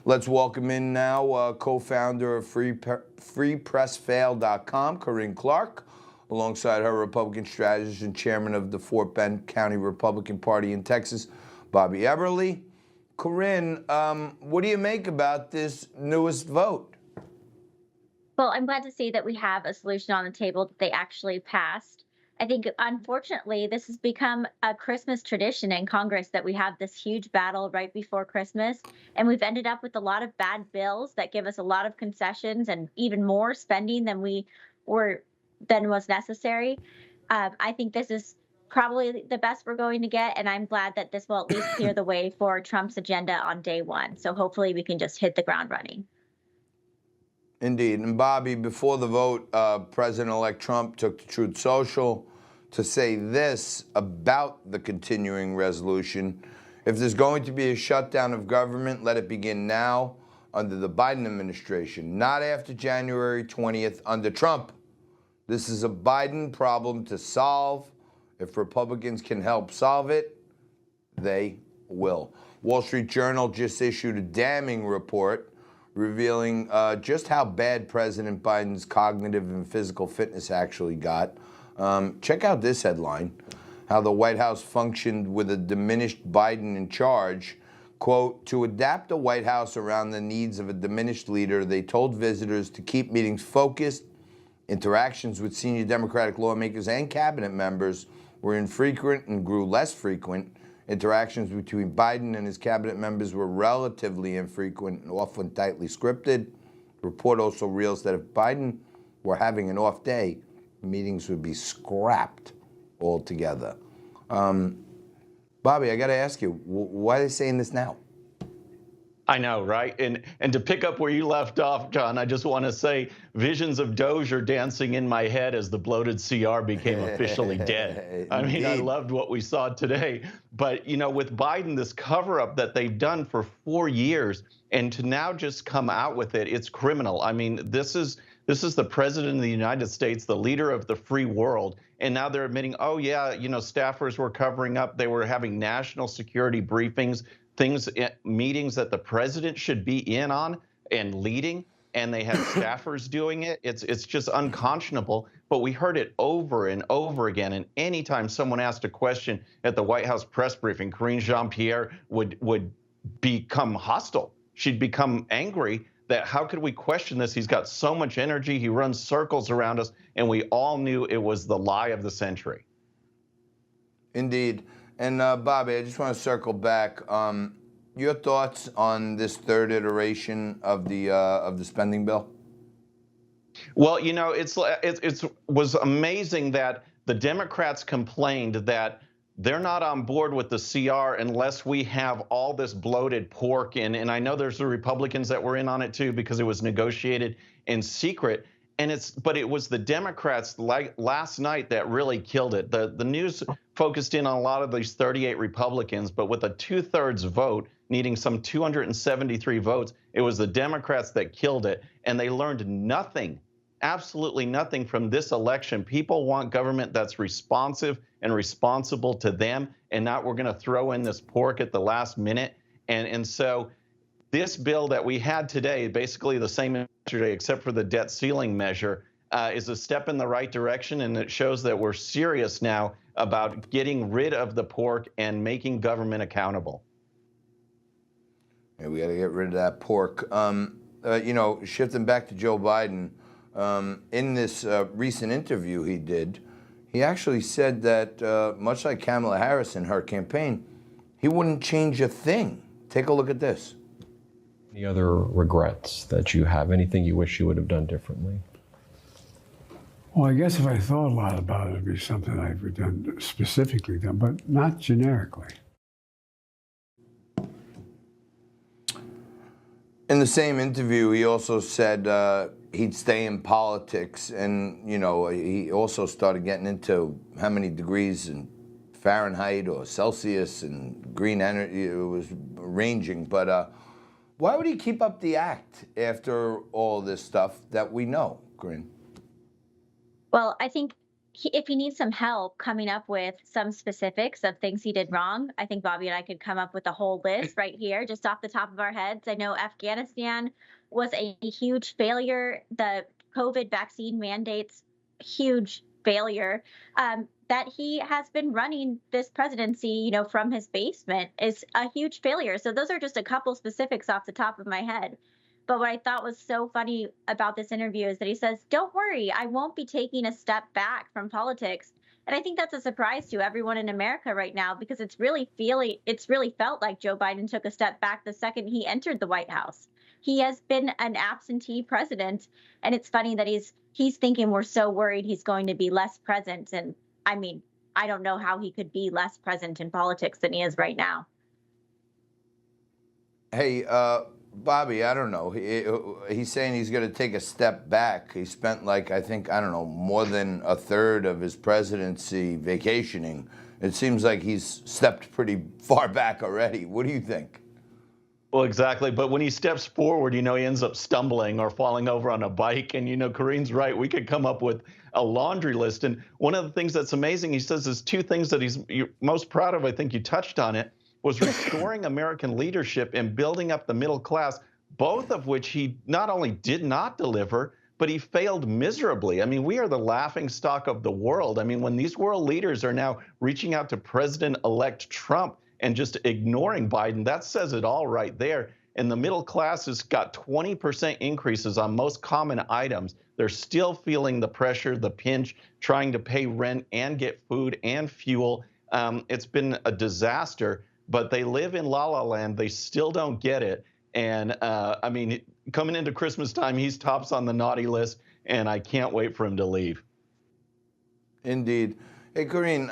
Let's welcome in now co-founder of FreePressFail.com, Corinne Clark, alongside her Republican strategist and chairman of the Fort Bend County Republican Party in Texas, Bobby Eberle. Corinne, what do you make about this newest vote? Well, I'm glad to see that we have a solution on the table that they actually passed. I think, unfortunately, this has become a Christmas tradition in Congress that we have this huge battle right before Christmas. And we've ended up with a lot of bad bills that give us a lot of concessions and even more spending than was necessary. I think this is probably the best we're going to get. And I'm glad that this will at least clear the way for Trump's agenda on day one. So hopefully we can just hit the ground running. Indeed. And Bobby, before the vote, President-elect Trump took to Truth Social to say this about the continuing resolution. If there's going to be a shutdown of government, let it begin now under the Biden administration, not after January 20th under Trump. This is a Biden problem to solve. If Republicans can help solve it, they will. Wall Street Journal just issued a damning report revealing just how bad President Biden's cognitive and physical fitness actually got. Check out this headline, how the White House functioned with a diminished Biden in charge. Quote, to adapt the White House around the needs of a diminished leader, they told visitors to keep meetings focused. Interactions with senior Democratic lawmakers and cabinet members were infrequent and grew less frequent. Interactions between Biden and his cabinet members were relatively infrequent and often tightly scripted. The report also reveals that if Biden were having an off day, meetings would be scrapped altogether. Bobby, I got to ask you, why are they saying this now? I know, right? And to pick up where you left off, John, I just want to say visions of Dozier dancing in my head as the bloated CR became officially dead. I mean, I loved what we saw today. But, you know, with Biden, this cover-up that they've done for 4 years, and to now just come out with it, it's criminal. I mean, this is the president of the United States, the leader of the free world. And now they're admitting, oh, yeah, you know, staffers were covering up. They were having national security briefings, meetings that the president should be in on and leading, and they had staffers doing it. It's just unconscionable. But we heard it over and over again. And anytime someone asked a question at the White House press briefing, Karine Jean-Pierre would become hostile. She'd become angry that how could we question this? He's got so much energy. He runs circles around us. And we all knew it was the lie of the century. Indeed. And Bobby, I just want to circle back. Your thoughts on this third iteration of the spending bill? Well, you know, it was amazing that the Democrats complained that they're not on board with the CR unless we have all this bloated pork in. And I know there's the Republicans that were in on it too because it was negotiated in secret. But it was the Democrats last night that really killed it. The news focused in on a lot of these 38 Republicans, but with a 2/3 vote, needing some 273 votes, it was the Democrats that killed it. And they learned nothing, absolutely nothing from this election. People want government that's responsive and responsible to them, and not we're going to throw in this pork at the last minute. And so this bill that we had today, basically the same yesterday, except for the debt ceiling measure, is a step in the right direction, and it shows that we're serious now about getting rid of the pork and making government accountable. Yeah, we got to get rid of that pork. You know, shifting back to Joe Biden, in this recent interview he did, he actually said that, much like Kamala Harris in her campaign, he wouldn't change a thing. Take a look at this. Any other regrets that you have? Anything you wish you would have done differently? Well, I guess if I thought a lot about it, it'd be something I've done specifically done, but not generically. In the same interview, he also said he'd stay in politics, and you know, he also started getting into how many degrees in Fahrenheit or Celsius and green energy. It was ranging, but why would he keep up the act after all this stuff that we know, Corinne? Well, I think if he needs some help coming up with some specifics of things he did wrong, I think Bobby and I could come up with a whole list right here, just off the top of our heads. I know Afghanistan was a huge failure. The COVID vaccine mandates, huge failure. That he has been running this presidency, from his basement is a huge failure. So those are just a couple specifics off the top of my head. But what I thought was so funny about this interview is that he says, "Don't worry, I won't be taking a step back from politics." And I think that's a surprise to everyone in America right now, because it's really felt like Joe Biden took a step back the second he entered the White House. He has been an absentee president, and it's funny that he's thinking we're so worried he's going to be less present. And I mean, I don't know how he could be less present in politics than he is right now. Hey, Bobby, I don't know. He's saying he's going to take a step back. He spent I don't know, more than a third of his presidency vacationing. It seems like he's stepped pretty far back already. What do you think? Well, exactly. But when he steps forward, he ends up stumbling or falling over on a bike. And, Kareen's right. We could come up with a laundry list. And one of the things that's amazing, he says there's two things that he's most proud of. I think you touched on it, was restoring American leadership and building up the middle class, both of which he not only did not deliver, but he failed miserably. I mean, we are the laughingstock of the world. I mean, when these world leaders are now reaching out to President-elect Trump and just ignoring Biden, that says it all right there. And the middle class has got 20% increases on most common items. They're still feeling the pressure, the pinch, trying to pay rent and get food and fuel. It's been a disaster. But they live in La La Land. They still don't get it. And I mean, coming into Christmas time, he's tops on the naughty list, and I can't wait for him to leave. Indeed. Hey, Kareen,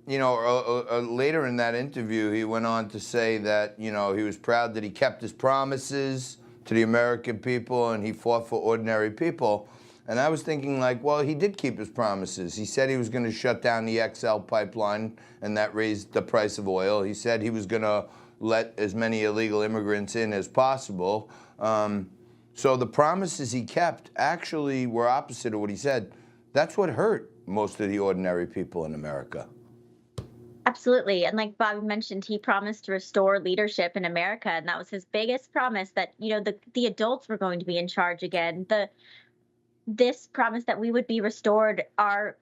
later in that interview, he went on to say that, he was proud that he kept his promises to the American people and he fought for ordinary people. And I was thinking well, he did keep his promises. He said he was going to shut down the XL pipeline, and that raised the price of oil. He said he was going to let as many illegal immigrants in as possible. So the promises he kept actually were opposite of what he said. That's what hurt most of the ordinary people in America. Absolutely. And like Bobby mentioned, he promised to restore leadership in America. And that was his biggest promise, that, the adults were going to be in charge again. This promise that we would be restored our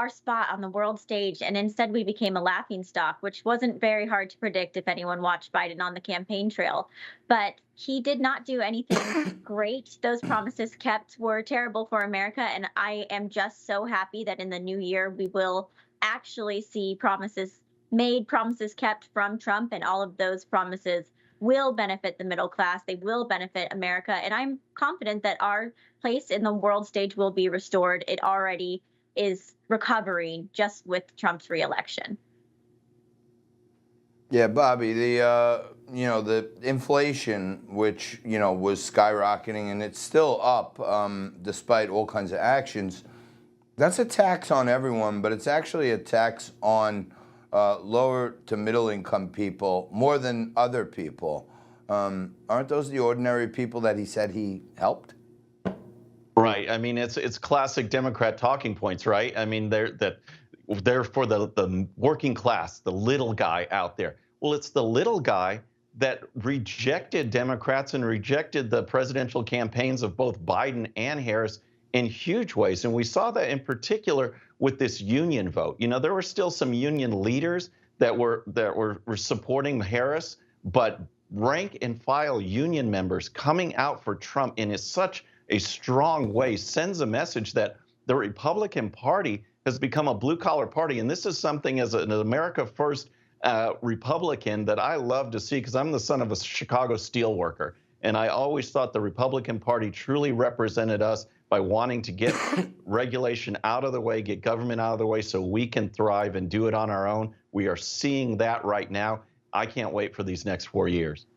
spot on the world stage, and instead we became a laughingstock, which wasn't very hard to predict if anyone watched Biden on the campaign trail. But he did not do anything great. Those promises kept were terrible for America, and I am just so happy that in the new year we will actually see promises made, promises kept from Trump, and all of those promises will benefit the middle class. They will benefit America. And I'm confident that our place in the world stage will be restored. It already is recovering just with Trump's reelection. Yeah, Bobby, the inflation, which, was skyrocketing, and it's still up despite all kinds of actions, that's a tax on everyone, but it's actually a tax on lower to middle income people more than other people. Aren't those the ordinary people that he said he helped? Right. I mean, it's classic Democrat talking points, right? I mean, they're for the working class, the little guy out there. Well, it's the little guy that rejected Democrats and rejected the presidential campaigns of both Biden and Harris in huge ways. And we saw that in particular with this union vote. There were still some union leaders that were supporting Harris, but rank and file union members coming out for Trump in such a strong way sends a message that the Republican Party has become a blue-collar party. And this is something as an America First Republican that I love to see, because I'm the son of a Chicago steelworker. And I always thought the Republican Party truly represented us by wanting to get regulation out of the way, get government out of the way so we can thrive and do it on our own. We are seeing that right now. I can't wait for these next 4 years.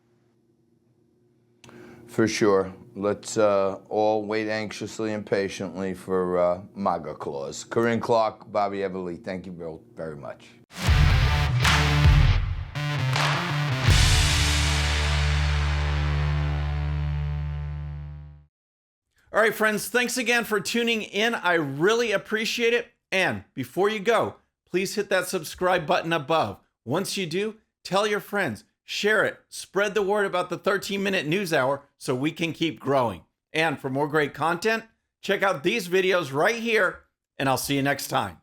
For sure. Let's all wait anxiously and patiently for MAGA clause. Corinne Clark, Bobby Eberle, thank you both very much. All right, friends, thanks again for tuning in. I really appreciate it. And before you go, please hit that subscribe button above. Once you do, tell your friends, share it, spread the word about the 13-minute news hour so we can keep growing. And for more great content, check out these videos right here, and I'll see you next time.